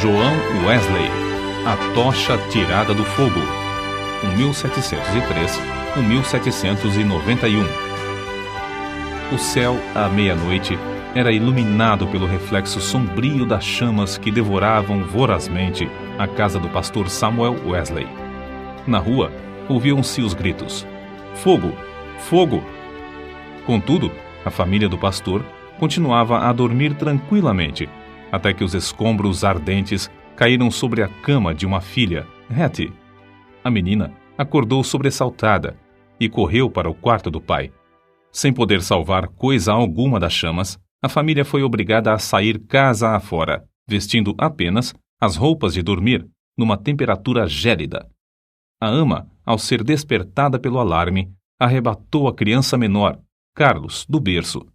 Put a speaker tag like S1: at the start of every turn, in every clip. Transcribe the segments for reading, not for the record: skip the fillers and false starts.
S1: João Wesley, A Tocha Tirada do Fogo, 1703-1791. O céu, à meia-noite, era iluminado pelo reflexo sombrio das chamas que devoravam vorazmente a casa do pastor Samuel Wesley. Na rua, ouviam-se os gritos: "Fogo! Fogo!" Contudo, a família do pastor continuava a dormir tranquilamente, até que os escombros ardentes caíram sobre a cama de uma filha, Hattie. A menina acordou sobressaltada e correu para o quarto do pai. Sem poder salvar coisa alguma das chamas, a família foi obrigada a sair casa afora, vestindo apenas as roupas de dormir, numa temperatura gélida. A ama, ao ser despertada pelo alarme, arrebatou a criança menor, Carlos, do berço.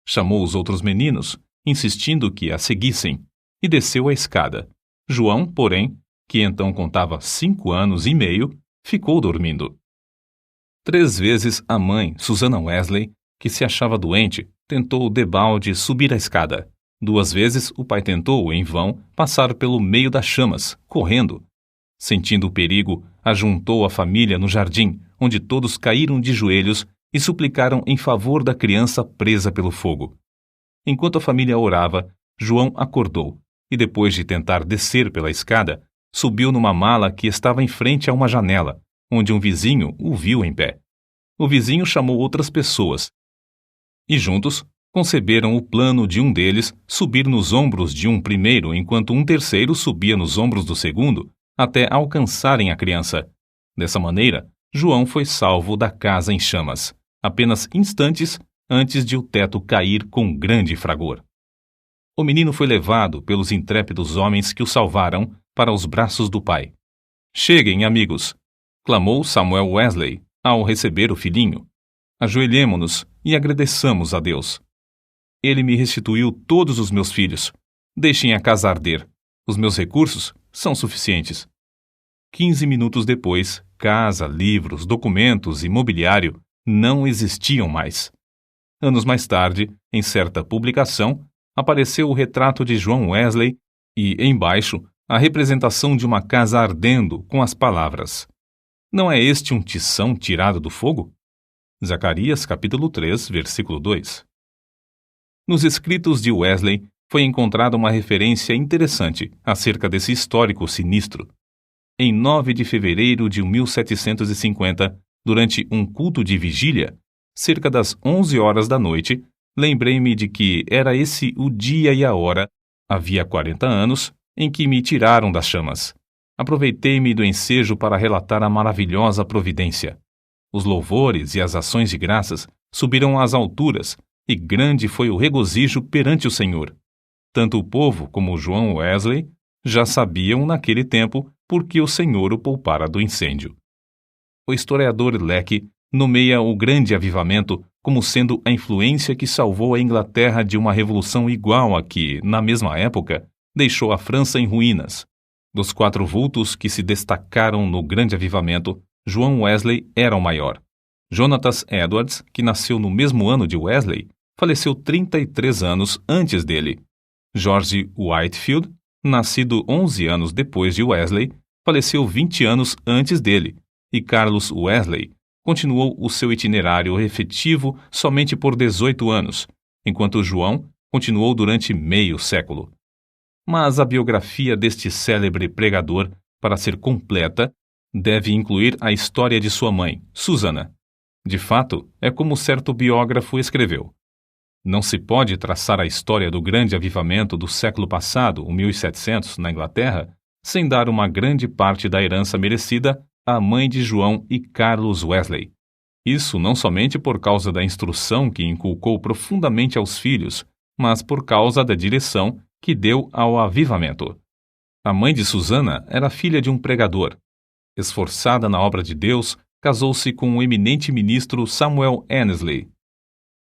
S1: Chamou os outros meninos, insistindo que a seguissem, e desceu a escada. João, porém, que então contava 5 anos e meio, ficou dormindo. 3 vezes a mãe, Susana Wesley, que se achava doente, tentou debalde subir a escada. 2 vezes o pai tentou, em vão, passar pelo meio das chamas, correndo. Sentindo o perigo, ajuntou a família no jardim, onde todos caíram de joelhos e suplicaram em favor da criança presa pelo fogo. Enquanto a família orava, João acordou e, depois de tentar descer pela escada, subiu numa mala que estava em frente a uma janela, onde um vizinho o viu em pé. O vizinho chamou outras pessoas e juntos conceberam o plano de um deles subir nos ombros de um primeiro enquanto um terceiro subia nos ombros do segundo até alcançarem a criança. Dessa maneira, João foi salvo da casa em chamas, apenas instantes antes de o teto cair com grande fragor. O menino foi levado pelos intrépidos homens que o salvaram para os braços do pai. "Cheguem, amigos!" clamou Samuel Wesley ao receber o filhinho. "Ajoelhemo-nos e agradeçamos a Deus. Ele me restituiu todos os meus filhos. Deixem a casa arder. Os meus recursos são suficientes." 15 minutos depois, casa, livros, documentos e mobiliário não existiam mais. Anos mais tarde, em certa publicação, apareceu o retrato de João Wesley e, embaixo, a representação de uma casa ardendo com as palavras: "Não é este um tição tirado do fogo?" Zacarias capítulo 3, versículo 2. Nos escritos de Wesley foi encontrada uma referência interessante acerca desse histórico sinistro. Em 9 de fevereiro de 1750, durante um culto de vigília, cerca das 11 horas da noite, lembrei-me de que era esse o dia e a hora, havia 40 anos, em que me tiraram das chamas. Aproveitei-me do ensejo para relatar a maravilhosa providência. Os louvores e as ações de graças subiram às alturas, e grande foi o regozijo perante o Senhor. Tanto o povo como João Wesley já sabiam naquele tempo por que o Senhor o poupara do incêndio. O historiador Lecky nomeia o Grande Avivamento como sendo a influência que salvou a Inglaterra de uma revolução igual a que, na mesma época, deixou a França em ruínas. Dos 4 vultos que se destacaram no Grande Avivamento, João Wesley era o maior. Jonathan Edwards, que nasceu no mesmo ano de Wesley, faleceu 33 anos antes dele. George Whitefield, nascido 11 anos depois de Wesley, faleceu 20 anos antes dele, e Carlos Wesley continuou o seu itinerário efetivo somente por 18 anos, enquanto João continuou durante meio século. Mas a biografia deste célebre pregador, para ser completa, deve incluir a história de sua mãe, Susana. De fato, é como certo biógrafo escreveu: "Não se pode traçar a história do grande avivamento do século passado, o 1700, na Inglaterra, sem dar uma grande parte da herança merecida à mãe de João e Carlos Wesley. Isso não somente por causa da instrução que inculcou profundamente aos filhos, mas por causa da direção que deu ao avivamento. A mãe de Susana era filha de um pregador. Esforçada na obra de Deus, casou-se com o eminente ministro Samuel Annesley.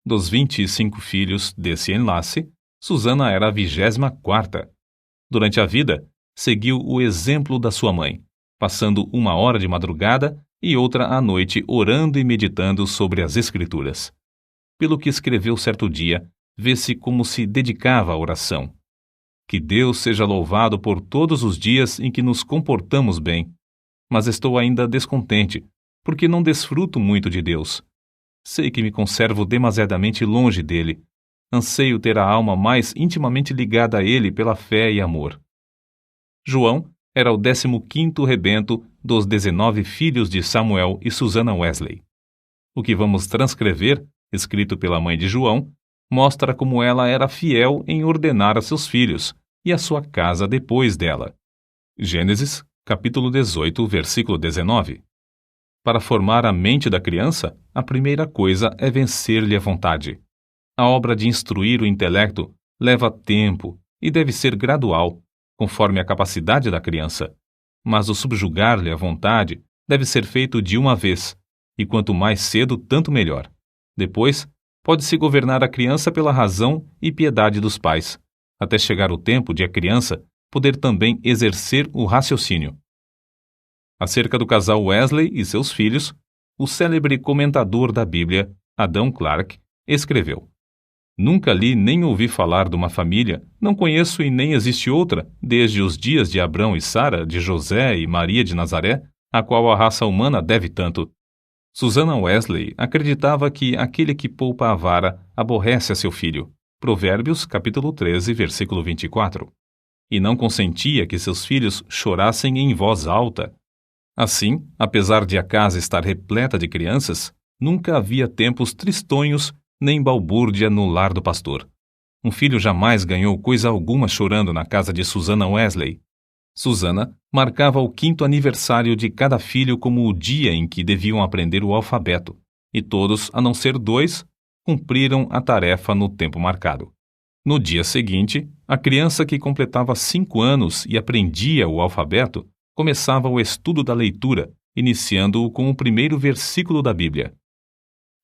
S1: Dos 25 filhos desse enlace, Susana era a 24ª. Durante a vida, seguiu o exemplo da sua mãe, passando 1 hora de madrugada e outra à noite orando e meditando sobre as Escrituras. Pelo que escreveu certo dia, vê-se como se dedicava à oração. Que Deus seja louvado por todos os dias em que nos comportamos bem. Mas estou ainda descontente, porque não desfruto muito de Deus. Sei que me conservo demasiadamente longe dele. Anseio ter a alma mais intimamente ligada a ele pela fé e amor. João era o 15º rebento dos 19 filhos de Samuel e Susannah Wesley. O que vamos transcrever, escrito pela mãe de João, mostra como ela era fiel em ordenar a seus filhos e a sua casa depois dela. Gênesis, capítulo 18, versículo 19. Para formar a mente da criança, a primeira coisa é vencer-lhe a vontade. A obra de instruir o intelecto leva tempo e deve ser gradual, conforme a capacidade da criança. Mas o subjugar-lhe a vontade deve ser feito de uma vez, e quanto mais cedo, tanto melhor. Depois, pode-se governar a criança pela razão e piedade dos pais, até chegar o tempo de a criança poder também exercer o raciocínio. Acerca do casal Wesley e seus filhos, o célebre comentador da Bíblia, Adam Clarke, escreveu: Nunca li nem ouvi falar de uma família, não conheço e nem existe outra, desde os dias de Abrão e Sara, de José e Maria de Nazaré, a qual a raça humana deve tanto. Susannah Wesley acreditava que aquele que poupa a vara aborrece a seu filho. Provérbios, capítulo 13, versículo 24. E não consentia que seus filhos chorassem em voz alta. Assim, apesar de a casa estar repleta de crianças, nunca havia tempos tristonhos nem balbúrdia no lar do pastor. Um filho jamais ganhou coisa alguma chorando na casa de Susannah Wesley. Susannah marcava o 5º aniversário de cada filho como o dia em que deviam aprender o alfabeto, e todos, a não ser 2, cumpriram a tarefa no tempo marcado. No dia seguinte, a criança que completava 5 anos e aprendia o alfabeto começava o estudo da leitura, iniciando-o com o primeiro versículo da Bíblia.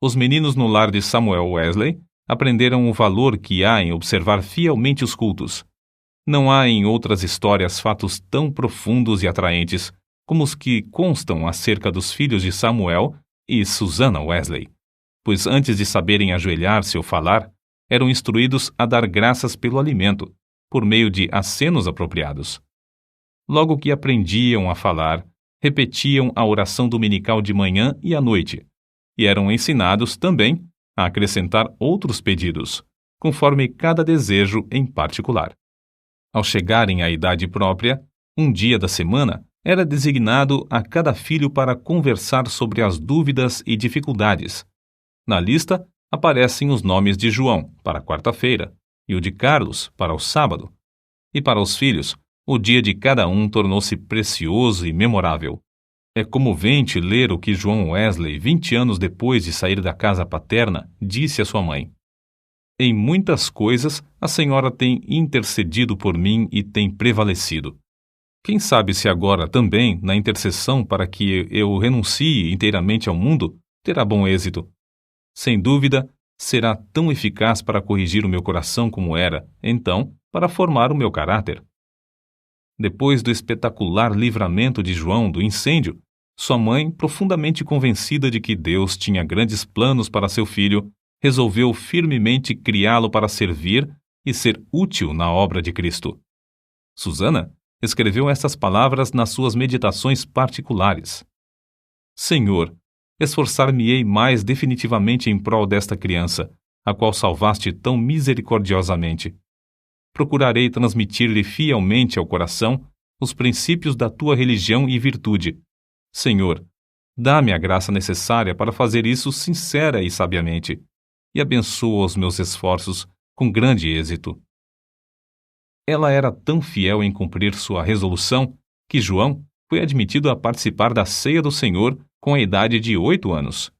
S1: Os meninos no lar de Samuel Wesley aprenderam o valor que há em observar fielmente os cultos. Não há em outras histórias fatos tão profundos e atraentes como os que constam acerca dos filhos de Samuel e Susannah Wesley, pois antes de saberem ajoelhar-se ou falar, eram instruídos a dar graças pelo alimento, por meio de acenos apropriados. Logo que aprendiam a falar, repetiam a oração dominical de manhã e à noite, e eram ensinados também a acrescentar outros pedidos, conforme cada desejo em particular. Ao chegarem à idade própria, um dia da semana era designado a cada filho para conversar sobre as dúvidas e dificuldades. Na lista aparecem os nomes de João, para a quarta-feira, e o de Carlos, para o sábado. E para os filhos, o dia de cada um tornou-se precioso e memorável. É comovente ler o que João Wesley, 20 anos depois de sair da casa paterna, disse à sua mãe: Em muitas coisas, a senhora tem intercedido por mim e tem prevalecido. Quem sabe se agora também, na intercessão para que eu renuncie inteiramente ao mundo, terá bom êxito. Sem dúvida, será tão eficaz para corrigir o meu coração como era, então, para formar o meu caráter. Depois do espetacular livramento de João do incêndio, sua mãe, profundamente convencida de que Deus tinha grandes planos para seu filho, resolveu firmemente criá-lo para servir e ser útil na obra de Cristo. Susannah escreveu estas palavras nas suas meditações particulares: Senhor, esforçar-me-ei mais definitivamente em prol desta criança, a qual salvaste tão misericordiosamente. Procurarei transmitir-lhe fielmente ao coração os princípios da tua religião e virtude. Senhor, dá-me a graça necessária para fazer isso sincera e sabiamente, e abençoa os meus esforços com grande êxito. Ela era tão fiel em cumprir sua resolução que João foi admitido a participar da ceia do Senhor com a idade de 8 anos.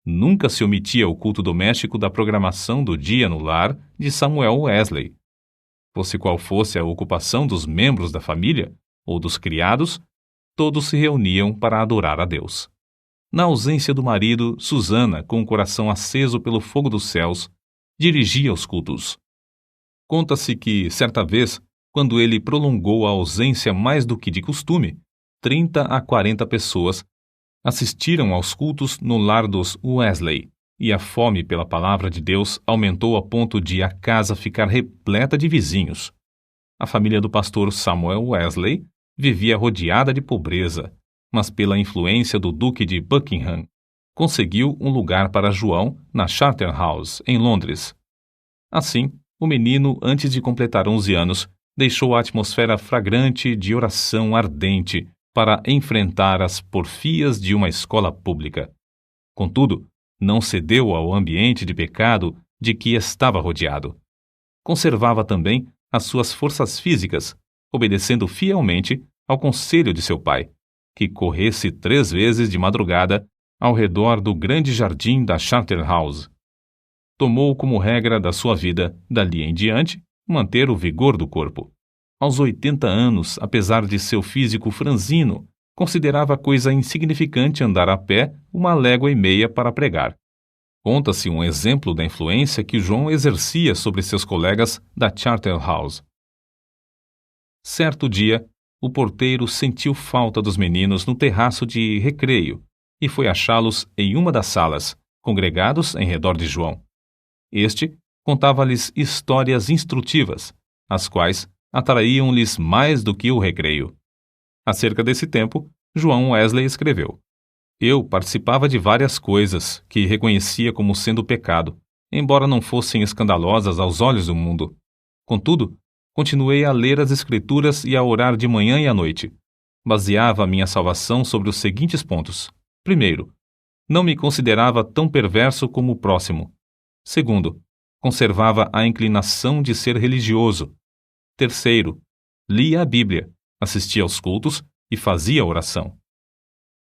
S1: Nunca se omitia o culto doméstico da programação do dia no lar de Samuel Wesley. Fosse qual fosse a ocupação dos membros da família ou dos criados, todos se reuniam para adorar a Deus. Na ausência do marido, Susannah, com o coração aceso pelo fogo dos céus, dirigia os cultos. Conta-se que, certa vez, quando ele prolongou a ausência mais do que de costume, 30 a 40 pessoas assistiram aos cultos no lar dos Wesley, e a fome pela palavra de Deus aumentou a ponto de a casa ficar repleta de vizinhos. A família do pastor Samuel Wesley vivia rodeada de pobreza, mas pela influência do Duque de Buckingham, conseguiu um lugar para João na Charterhouse, em Londres. Assim, o menino, antes de completar 11 anos, deixou a atmosfera fragrante de oração ardente para enfrentar as porfias de uma escola pública. Contudo, não cedeu ao ambiente de pecado de que estava rodeado. Conservava também as suas forças físicas, obedecendo fielmente ao conselho de seu pai, que corresse 3 vezes de madrugada ao redor do grande jardim da Charterhouse. Tomou como regra da sua vida, dali em diante, manter o vigor do corpo. Aos 80 anos, apesar de seu físico franzino, considerava coisa insignificante andar a pé 1,5 léguas para pregar. Conta-se um exemplo da influência que João exercia sobre seus colegas da Charterhouse. Certo dia, o porteiro sentiu falta dos meninos no terraço de recreio e foi achá-los em uma das salas, congregados em redor de João. Este contava-lhes histórias instrutivas, as quais atraíam-lhes mais do que o recreio. Acerca desse tempo, João Wesley escreveu: Eu participava de várias coisas que reconhecia como sendo pecado, embora não fossem escandalosas aos olhos do mundo. Contudo, continuei a ler as Escrituras e a orar de manhã e à noite. Baseava a minha salvação sobre os seguintes pontos. Primeiro, não me considerava tão perverso como o próximo. Segundo, conservava a inclinação de ser religioso. Terceiro, lia a Bíblia, assistia aos cultos e fazia oração.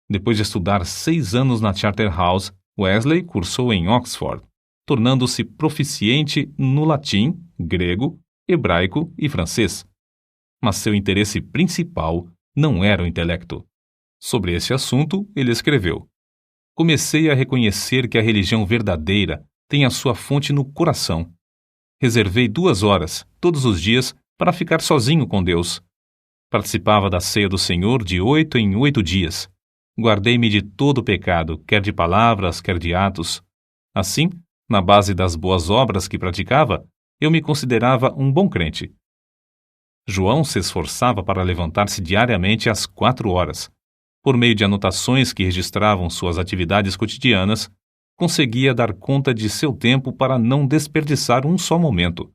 S1: Depois de estudar 6 anos na Charterhouse, Wesley cursou em Oxford, tornando-se proficiente no latim, grego, hebraico e francês. Mas seu interesse principal não era o intelecto. Sobre esse assunto, ele escreveu: Comecei a reconhecer que a religião verdadeira tem a sua fonte no coração. Reservei 2 horas, todos os dias, para ficar sozinho com Deus. Participava da ceia do Senhor de 8 em 8 dias. Guardei-me de todo pecado, quer de palavras, quer de atos. Assim, na base das boas obras que praticava, eu me considerava um bom crente. João se esforçava para levantar-se diariamente às 4 horas. Por meio de anotações que registravam suas atividades cotidianas, conseguia dar conta de seu tempo para não desperdiçar um só momento.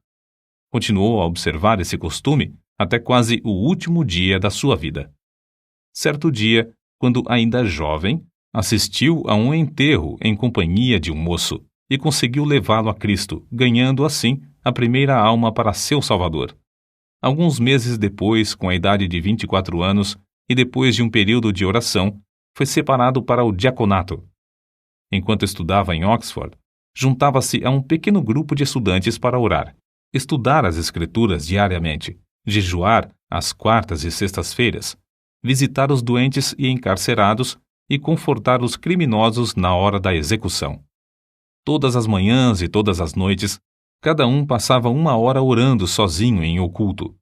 S1: Continuou a observar esse costume até quase o último dia da sua vida. Certo dia, quando ainda jovem, assistiu a um enterro em companhia de um moço e conseguiu levá-lo a Cristo, ganhando assim a primeira alma para seu Salvador. Alguns meses depois, com a idade de 24 anos e depois de um período de oração, foi separado para o diaconato. Enquanto estudava em Oxford, juntava-se a um pequeno grupo de estudantes para orar, estudar as Escrituras diariamente, jejuar às quartas e sextas-feiras, visitar os doentes e encarcerados e confortar os criminosos na hora da execução. Todas as manhãs e todas as noites, cada um passava 1 hora orando sozinho em oculto.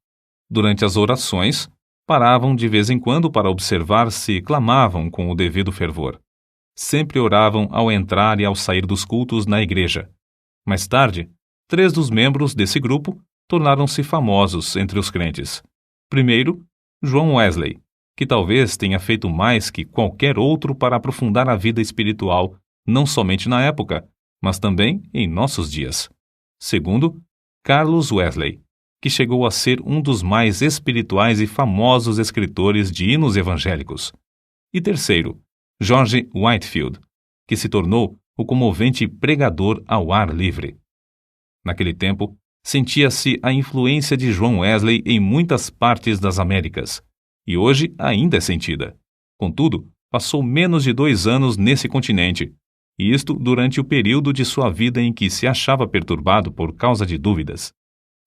S1: Durante as orações, paravam de vez em quando para observar se clamavam com o devido fervor. Sempre oravam ao entrar e ao sair dos cultos na igreja. Mais tarde, 3 dos membros desse grupo tornaram-se famosos entre os crentes. Primeiro, João Wesley, que talvez tenha feito mais que qualquer outro para aprofundar a vida espiritual, não somente na época, mas também em nossos dias. Segundo, Carlos Wesley, que chegou a ser um dos mais espirituais e famosos escritores de hinos evangélicos. E terceiro, George Whitefield, que se tornou o comovente pregador ao ar livre. Naquele tempo, sentia-se a influência de João Wesley em muitas partes das Américas, e hoje ainda é sentida. Contudo, passou menos de 2 anos nesse continente, e isto durante o período de sua vida em que se achava perturbado por causa de dúvidas.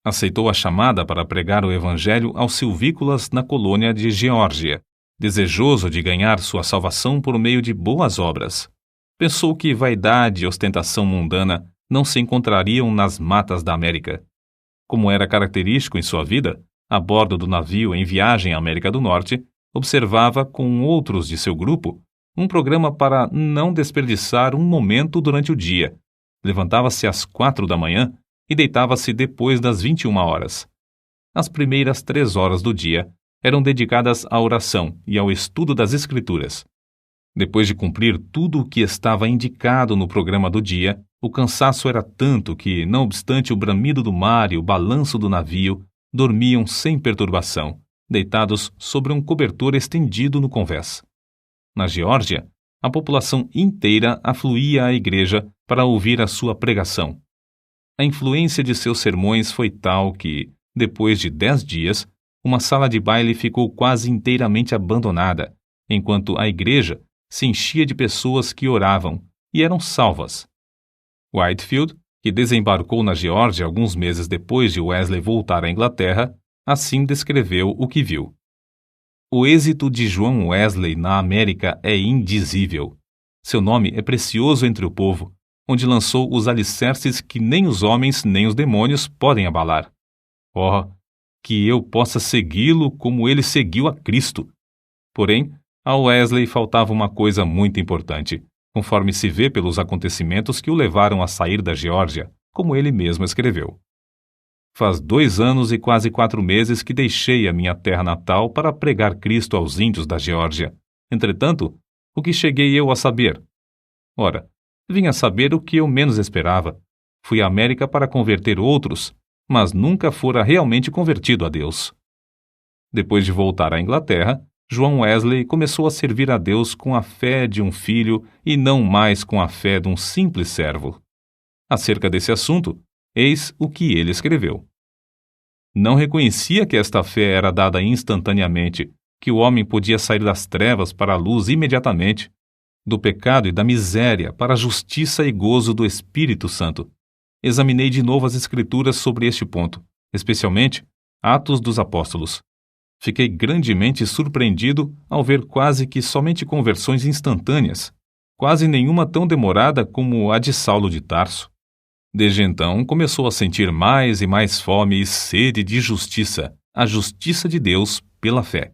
S1: Aceitou a chamada para pregar o evangelho aos silvícolas na colônia de Geórgia, desejoso de ganhar sua salvação por meio de boas obras. Pensou que vaidade e ostentação mundana não se encontrariam nas matas da América. Como era característico em sua vida, a bordo do navio em viagem à América do Norte, observava com outros de seu grupo um programa para não desperdiçar um momento durante o dia. Levantava-se às 4 da manhã e deitava-se depois das 21 horas. As primeiras 3 horas do dia eram dedicadas à oração e ao estudo das Escrituras. Depois de cumprir tudo o que estava indicado no programa do dia, o cansaço era tanto que, não obstante o bramido do mar e o balanço do navio, dormiam sem perturbação, deitados sobre um cobertor estendido no convés. Na Geórgia, a população inteira afluía à igreja para ouvir a sua pregação. A influência de seus sermões foi tal que, depois de 10 dias, uma sala de baile ficou quase inteiramente abandonada, enquanto a igreja se enchia de pessoas que oravam e eram salvas. Whitefield, que desembarcou na Geórgia alguns meses depois de Wesley voltar à Inglaterra, assim descreveu o que viu. O êxito de João Wesley na América é indizível. Seu nome é precioso entre o povo, onde lançou os alicerces que nem os homens nem os demônios podem abalar. Oh, que eu possa segui-lo como ele seguiu a Cristo! Porém, a Wesley faltava uma coisa muito importante, conforme se vê pelos acontecimentos que o levaram a sair da Geórgia, como ele mesmo escreveu. Faz 2 anos e quase 4 meses que deixei a minha terra natal para pregar Cristo aos índios da Geórgia. Entretanto, o que cheguei eu a saber? Ora, vim a saber o que eu menos esperava. Fui à América para converter outros, mas nunca fora realmente convertido a Deus. Depois de voltar à Inglaterra, João Wesley começou a servir a Deus com a fé de um filho e não mais com a fé de um simples servo. Acerca desse assunto, eis o que ele escreveu. Não reconhecia que esta fé era dada instantaneamente, que o homem podia sair das trevas para a luz imediatamente, do pecado e da miséria para a justiça e gozo do Espírito Santo. Examinei de novo as Escrituras sobre este ponto, especialmente Atos dos Apóstolos. Fiquei grandemente surpreendido ao ver quase que somente conversões instantâneas, quase nenhuma tão demorada como a de Saulo de Tarso. Desde então, começou a sentir mais e mais fome e sede de justiça, a justiça de Deus pela fé.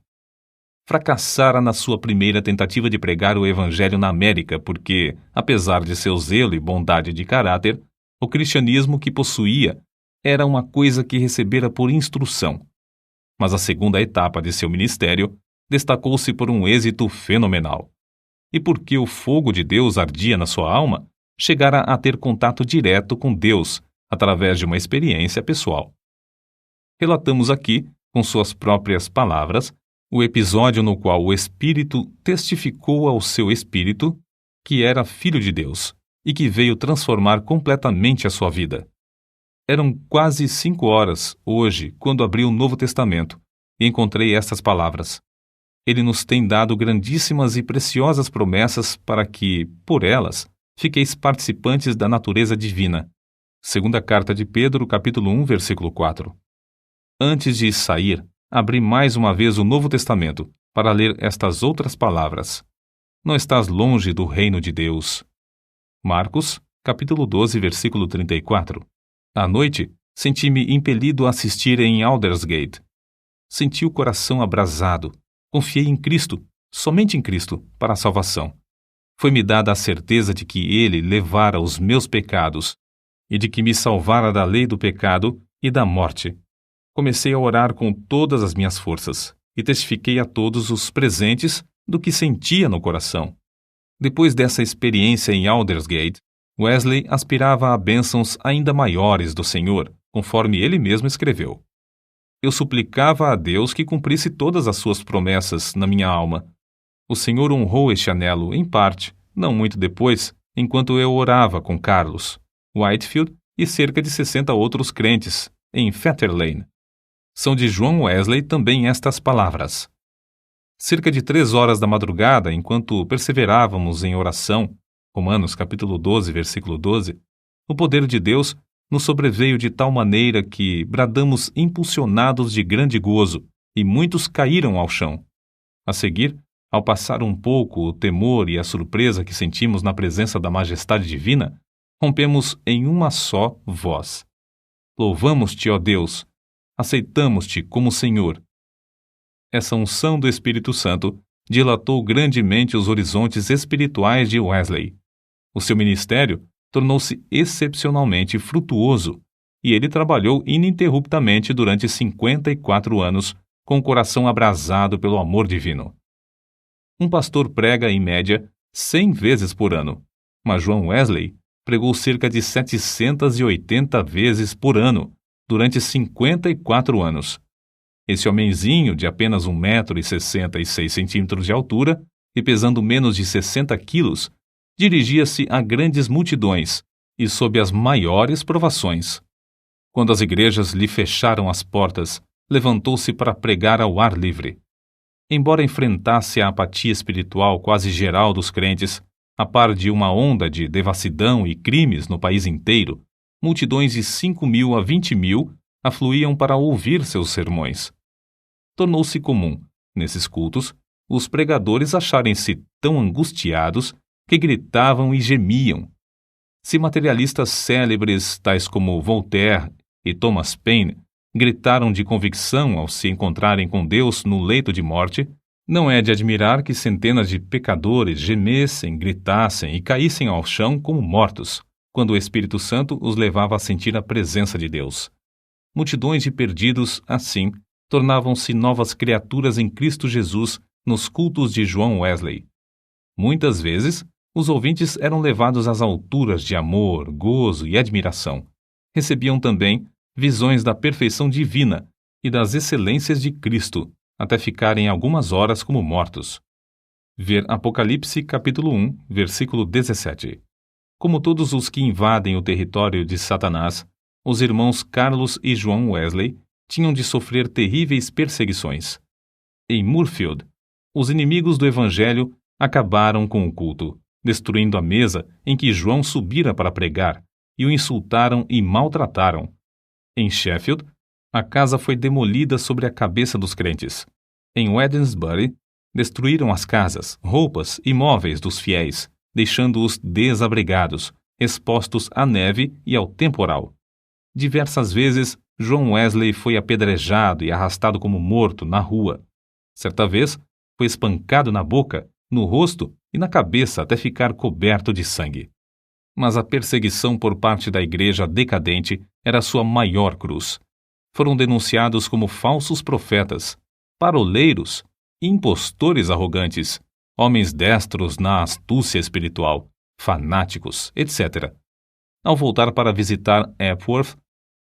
S1: Fracassara na sua primeira tentativa de pregar o Evangelho na América porque, apesar de seu zelo e bondade de caráter, o cristianismo que possuía era uma coisa que recebera por instrução. Mas a segunda etapa de seu ministério destacou-se por um êxito fenomenal. E porque o fogo de Deus ardia na sua alma, chegara a ter contato direto com Deus através de uma experiência pessoal. Relatamos aqui, com suas próprias palavras, o episódio no qual o Espírito testificou ao seu espírito que era filho de Deus e que veio transformar completamente a sua vida. Eram quase 5 horas, hoje, quando abri o Novo Testamento, e encontrei estas palavras. Ele nos tem dado grandíssimas e preciosas promessas para que, por elas, fiqueis participantes da natureza divina. Segunda carta de Pedro, capítulo 1, versículo 4. Antes de sair, abri mais uma vez o Novo Testamento, para ler estas outras palavras. Não estás longe do reino de Deus. Marcos, capítulo 12, versículo 34. À noite, senti-me impelido a assistir em Aldersgate. Senti o coração abrasado. Confiei em Cristo, somente em Cristo, para a salvação. Foi-me dada a certeza de que Ele levara os meus pecados e de que me salvara da lei do pecado e da morte. Comecei a orar com todas as minhas forças e testifiquei a todos os presentes do que sentia no coração. Depois dessa experiência em Aldersgate, Wesley aspirava a bênçãos ainda maiores do Senhor, conforme ele mesmo escreveu. Eu suplicava a Deus que cumprisse todas as suas promessas na minha alma. O Senhor honrou este anelo, em parte, não muito depois, enquanto eu orava com Carlos, Whitefield e cerca de 60 outros crentes, em Fetter Lane. São de João Wesley também estas palavras. Cerca de 3 horas da madrugada, enquanto perseverávamos em oração, Romanos capítulo 12, versículo 12, o poder de Deus nos sobreveio de tal maneira que bradamos impulsionados de grande gozo, e muitos caíram ao chão. A seguir, ao passar um pouco o temor e a surpresa que sentimos na presença da majestade divina, rompemos em uma só voz. Louvamos-te, ó Deus! Aceitamos-te como Senhor. Essa unção do Espírito Santo dilatou grandemente os horizontes espirituais de Wesley. O seu ministério tornou-se excepcionalmente frutuoso, e ele trabalhou ininterruptamente durante 54 anos, com o coração abrasado pelo amor divino. Um pastor prega, em média, 100 vezes por ano, mas João Wesley pregou cerca de 780 vezes por ano, durante 54 anos. Esse homenzinho, de apenas 1,66 m de altura e pesando menos de 60 quilos, dirigia-se a grandes multidões e sob as maiores provações. Quando as igrejas lhe fecharam as portas, levantou-se para pregar ao ar livre. Embora enfrentasse a apatia espiritual quase geral dos crentes, a par de uma onda de devassidão e crimes no país inteiro, multidões de 5.000 a 20.000 afluíam para ouvir seus sermões. Tornou-se comum, nesses cultos, os pregadores acharem-se tão angustiados que gritavam e gemiam. Se materialistas célebres, tais como Voltaire e Thomas Paine, gritaram de convicção ao se encontrarem com Deus no leito de morte, não é de admirar que centenas de pecadores gemessem, gritassem e caíssem ao chão como mortos, quando o Espírito Santo os levava a sentir a presença de Deus. Multidões de perdidos, assim, tornavam-se novas criaturas em Cristo Jesus nos cultos de João Wesley. Muitas vezes, os ouvintes eram levados às alturas de amor, gozo e admiração. Recebiam também visões da perfeição divina e das excelências de Cristo, até ficarem algumas horas como mortos. Ver Apocalipse capítulo 1, versículo 17. Como todos os que invadem o território de Satanás, os irmãos Carlos e João Wesley tinham de sofrer terríveis perseguições. Em Moorfield, os inimigos do Evangelho acabaram com o culto, destruindo a mesa em que João subira para pregar, e o insultaram e maltrataram. Em Sheffield, a casa foi demolida sobre a cabeça dos crentes. Em Wednesbury, destruíram as casas, roupas e móveis dos fiéis, deixando-os desabrigados, expostos à neve e ao temporal. Diversas vezes, João Wesley foi apedrejado e arrastado como morto na rua. Certa vez, foi espancado na boca, no rosto e na cabeça até ficar coberto de sangue. Mas a perseguição por parte da igreja decadente era sua maior cruz. Foram denunciados como falsos profetas, paroleiros, impostores arrogantes, homens destros na astúcia espiritual, fanáticos, etc. Ao voltar para visitar Epworth,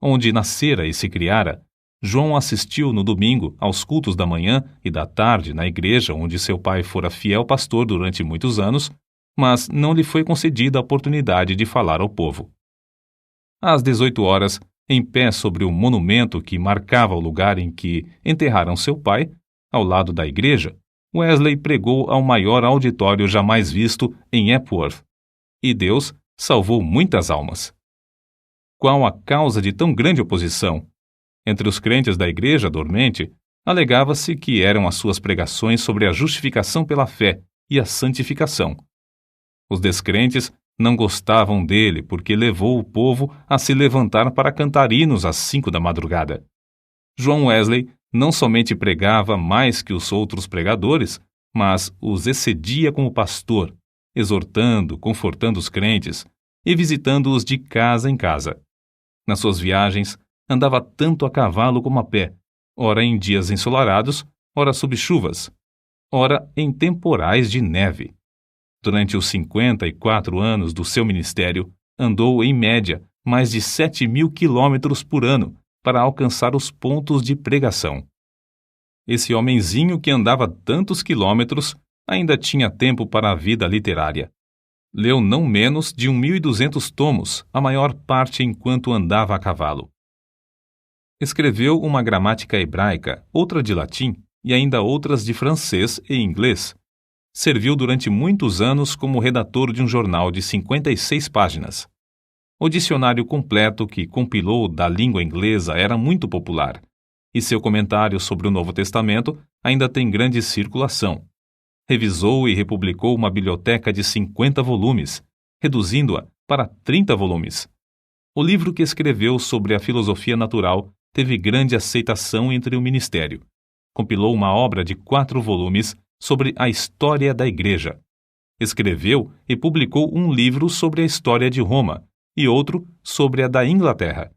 S1: onde nascera e se criara, João assistiu no domingo aos cultos da manhã e da tarde na igreja onde seu pai fora fiel pastor durante muitos anos, mas não lhe foi concedida a oportunidade de falar ao povo. Às 18 horas, em pé sobre o monumento que marcava o lugar em que enterraram seu pai, ao lado da igreja, Wesley pregou ao maior auditório jamais visto em Epworth. E Deus salvou muitas almas. Qual a causa de tão grande oposição? Entre os crentes da igreja dormente, alegava-se que eram as suas pregações sobre a justificação pela fé e a santificação. Os descrentes não gostavam dele porque levou o povo a se levantar para cantar hinos às 5 da madrugada. João Wesley não somente pregava mais que os outros pregadores, mas os excedia como pastor, exortando, confortando os crentes e visitando-os de casa em casa. Nas suas viagens, andava tanto a cavalo como a pé, ora em dias ensolarados, ora sob chuvas, ora em temporais de neve. Durante os 54 anos do seu ministério, andou, em média, mais de 7.000 quilômetros por ano para alcançar os pontos de pregação. Esse homenzinho que andava tantos quilômetros ainda tinha tempo para a vida literária. Leu não menos de 1.200 tomos, a maior parte enquanto andava a cavalo. Escreveu uma gramática hebraica, outra de latim e ainda outras de francês e inglês. Serviu durante muitos anos como redator de um jornal de 56 páginas. O dicionário completo que compilou da língua inglesa era muito popular, e seu comentário sobre o Novo Testamento ainda tem grande circulação. Revisou e republicou uma biblioteca de 50 volumes, reduzindo-a para 30 volumes. O livro que escreveu sobre a filosofia natural teve grande aceitação entre o ministério. Compilou uma obra de 4 volumes sobre a história da Igreja. Escreveu e publicou um livro sobre a história de Roma e outro sobre a da Inglaterra.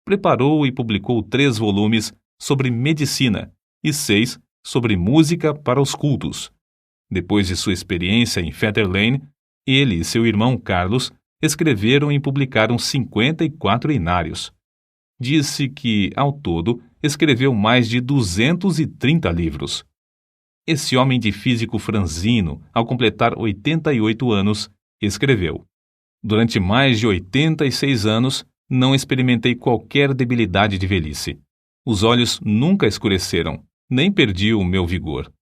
S1: preparou e publicou 3 volumes sobre medicina e 6 sobre música para os cultos. Depois de sua experiência em Fetter Lane, ele e seu irmão Carlos escreveram e publicaram 54 inários. Disse que, ao todo, escreveu mais de 230 livros. Esse homem de físico franzino, ao completar 88 anos, escreveu: "Durante mais de 86 anos, não experimentei qualquer debilidade de velhice. Os olhos nunca escureceram, nem perdi o meu vigor."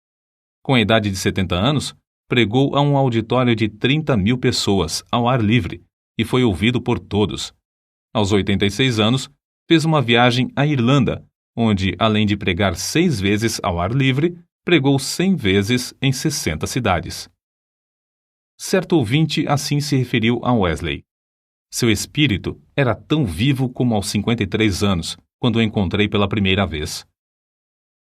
S1: Com a idade de 70 anos, pregou a um auditório de 30.000 pessoas, ao ar livre, e foi ouvido por todos. Aos 86 anos, fez uma viagem à Irlanda, onde, além de pregar 6 vezes ao ar livre, pregou 100 vezes em 60 cidades. Certo ouvinte assim se referiu a Wesley: "Seu espírito era tão vivo como aos 53 anos, quando o encontrei pela primeira vez."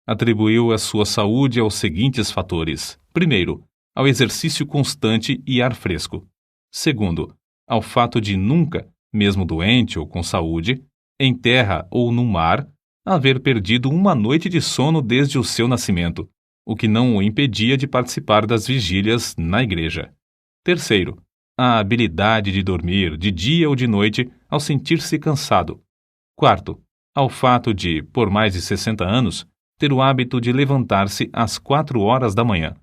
S1: Atribuiu a sua saúde aos seguintes fatores: primeiro, ao exercício constante e ar fresco; segundo, ao fato de nunca, mesmo doente ou com saúde, em terra ou no mar, haver perdido uma noite de sono desde o seu nascimento, o que não o impedia de participar das vigílias na igreja; terceiro, a habilidade de dormir de dia ou de noite ao sentir-se cansado; quarto, ao fato de, por mais de 60 anos, ter o hábito de levantar-se às 4 horas da manhã;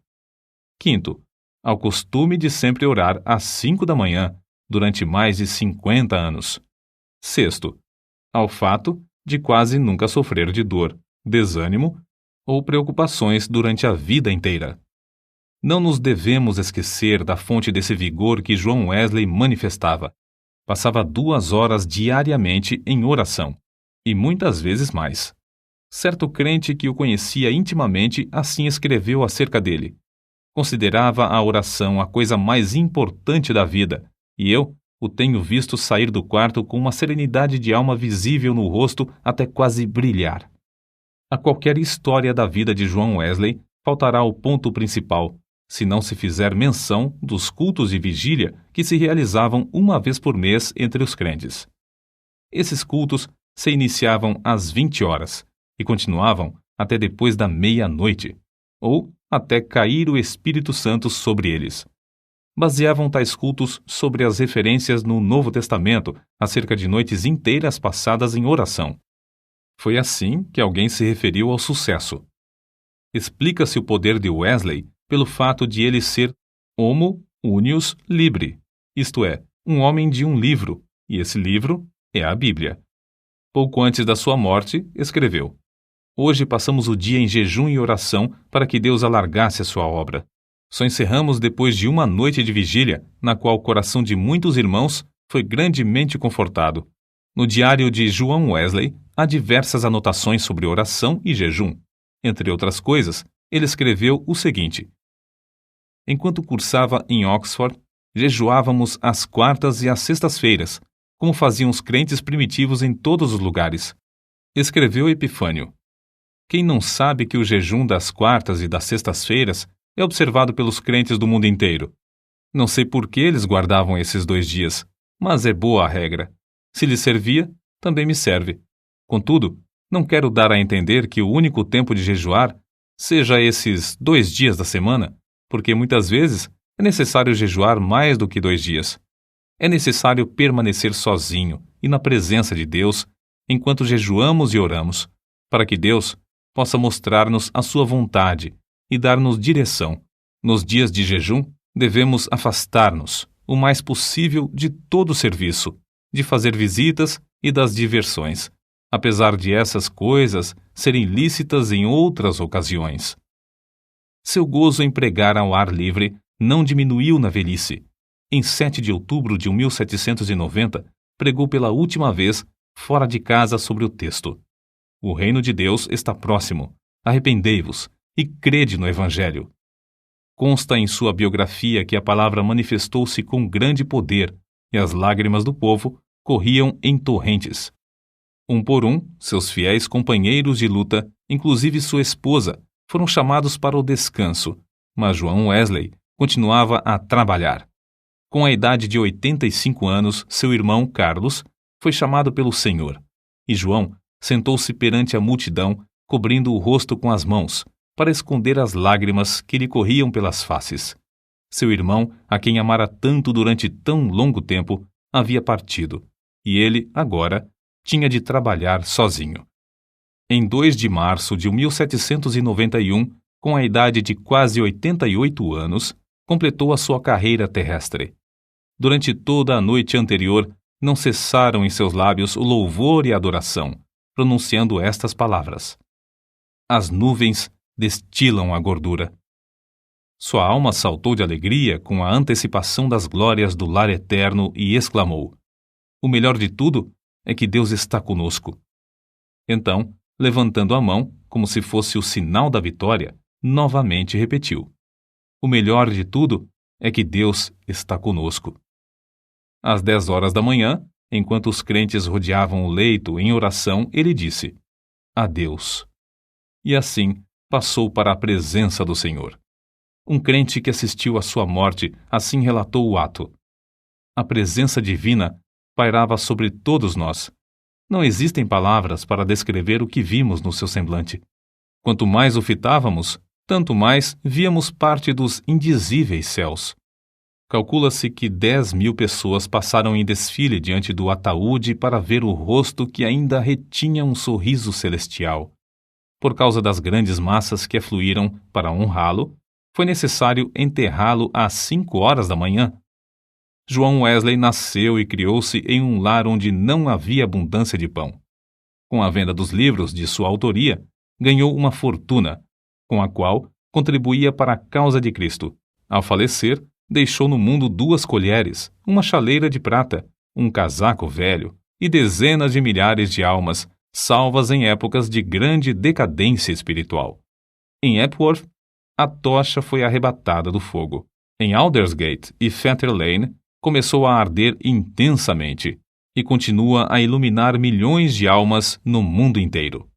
S1: quinto, ao costume de sempre orar às 5 da manhã, durante mais de 50 anos; sexto, ao fato de quase nunca sofrer de dor, desânimo ou preocupações durante a vida inteira. Não nos devemos esquecer da fonte desse vigor que John Wesley manifestava. Passava 2 horas diariamente em oração, e muitas vezes mais. Certo crente que o conhecia intimamente assim escreveu acerca dele: "Considerava a oração a coisa mais importante da vida, e eu o tenho visto sair do quarto com uma serenidade de alma visível no rosto até quase brilhar." A qualquer história da vida de John Wesley faltará o ponto principal, se não se fizer menção dos cultos de vigília que se realizavam uma vez por mês entre os crentes. Esses cultos se iniciavam às 20 horas e continuavam até depois da meia-noite, ou até cair o Espírito Santo sobre eles. Baseavam tais cultos sobre as referências no Novo Testamento acerca de noites inteiras passadas em oração. Foi assim que alguém se referiu ao sucesso. Explica-se o poder de Wesley pelo fato de ele ser homo unius libri, isto é, um homem de um livro, e esse livro é a Bíblia. Pouco antes da sua morte, escreveu: "Hoje passamos o dia em jejum e oração para que Deus alargasse a sua obra. Só encerramos depois de uma noite de vigília, na qual o coração de muitos irmãos foi grandemente confortado." No diário de John Wesley, há diversas anotações sobre oração e jejum. Entre outras coisas, ele escreveu o seguinte: "Enquanto cursava em Oxford, jejuávamos às quartas e às sextas-feiras, como faziam os crentes primitivos em todos os lugares." Escreveu Epifânio: "Quem não sabe que o jejum das quartas e das sextas-feiras é observado pelos crentes do mundo inteiro? Não sei por que eles guardavam esses 2 dias, mas é boa a regra. Se lhes servia, também me serve. Contudo, não quero dar a entender que o único tempo de jejuar seja esses 2 dias da semana, porque muitas vezes é necessário jejuar mais do que 2 dias. É necessário permanecer sozinho e na presença de Deus enquanto jejuamos e oramos, para que Deus possa mostrar-nos a sua vontade e dar-nos direção. Nos dias de jejum, devemos afastar-nos o mais possível de todo o serviço, de fazer visitas e das diversões, apesar de essas coisas serem lícitas em outras ocasiões." Seu gozo em pregar ao ar livre não diminuiu na velhice. Em 7 de outubro de 1790, pregou pela última vez fora de casa sobre o texto: "O reino de Deus está próximo. Arrependei-vos e crede no Evangelho." Consta em sua biografia que a palavra manifestou-se com grande poder e as lágrimas do povo corriam em torrentes. Um por um, seus fiéis companheiros de luta, inclusive sua esposa, foram chamados para o descanso, mas John Wesley continuava a trabalhar. Com a idade de 85 anos, seu irmão Carlos foi chamado pelo Senhor. e João sentou-se perante a multidão, cobrindo o rosto com as mãos, para esconder as lágrimas que lhe corriam pelas faces. Seu irmão, a quem amara tanto durante tão longo tempo, havia partido, e ele, agora, tinha de trabalhar sozinho. Em 2 de março de 1791, com a idade de quase 88 anos, completou a sua carreira terrestre. Durante toda a noite anterior, não cessaram em seus lábios o louvor e a adoração, pronunciando estas palavras: as nuvens destilam a gordura. Sua alma saltou de alegria com a antecipação das glórias do lar eterno e exclamou: o melhor de tudo é que Deus está conosco. Então, levantando a mão, como se fosse o sinal da vitória, novamente repetiu: o melhor de tudo é que Deus está conosco. Às 10 horas da manhã, enquanto os crentes rodeavam o leito em oração, ele disse: adeus. E assim passou para a presença do Senhor. Um crente que assistiu à sua morte assim relatou o ato: a presença divina pairava sobre todos nós. Não existem palavras para descrever o que vimos no seu semblante. Quanto mais o fitávamos, tanto mais víamos parte dos indizíveis céus. Calcula-se que 10.000 pessoas passaram em desfile diante do ataúde para ver o rosto que ainda retinha um sorriso celestial. Por causa das grandes massas que afluíram para honrá-lo, foi necessário enterrá-lo às 5 horas da manhã. João Wesley nasceu e criou-se em um lar onde não havia abundância de pão. Com a venda dos livros de sua autoria, ganhou uma fortuna, com a qual contribuía para a causa de Cristo. Ao falecer, deixou no mundo 2 colheres, uma chaleira de prata, um casaco velho e dezenas de milhares de almas, salvas em épocas de grande decadência espiritual. Em Epworth, a tocha foi arrebatada do fogo. Em Aldersgate e Fetter Lane, começou a arder intensamente e continua a iluminar milhões de almas no mundo inteiro.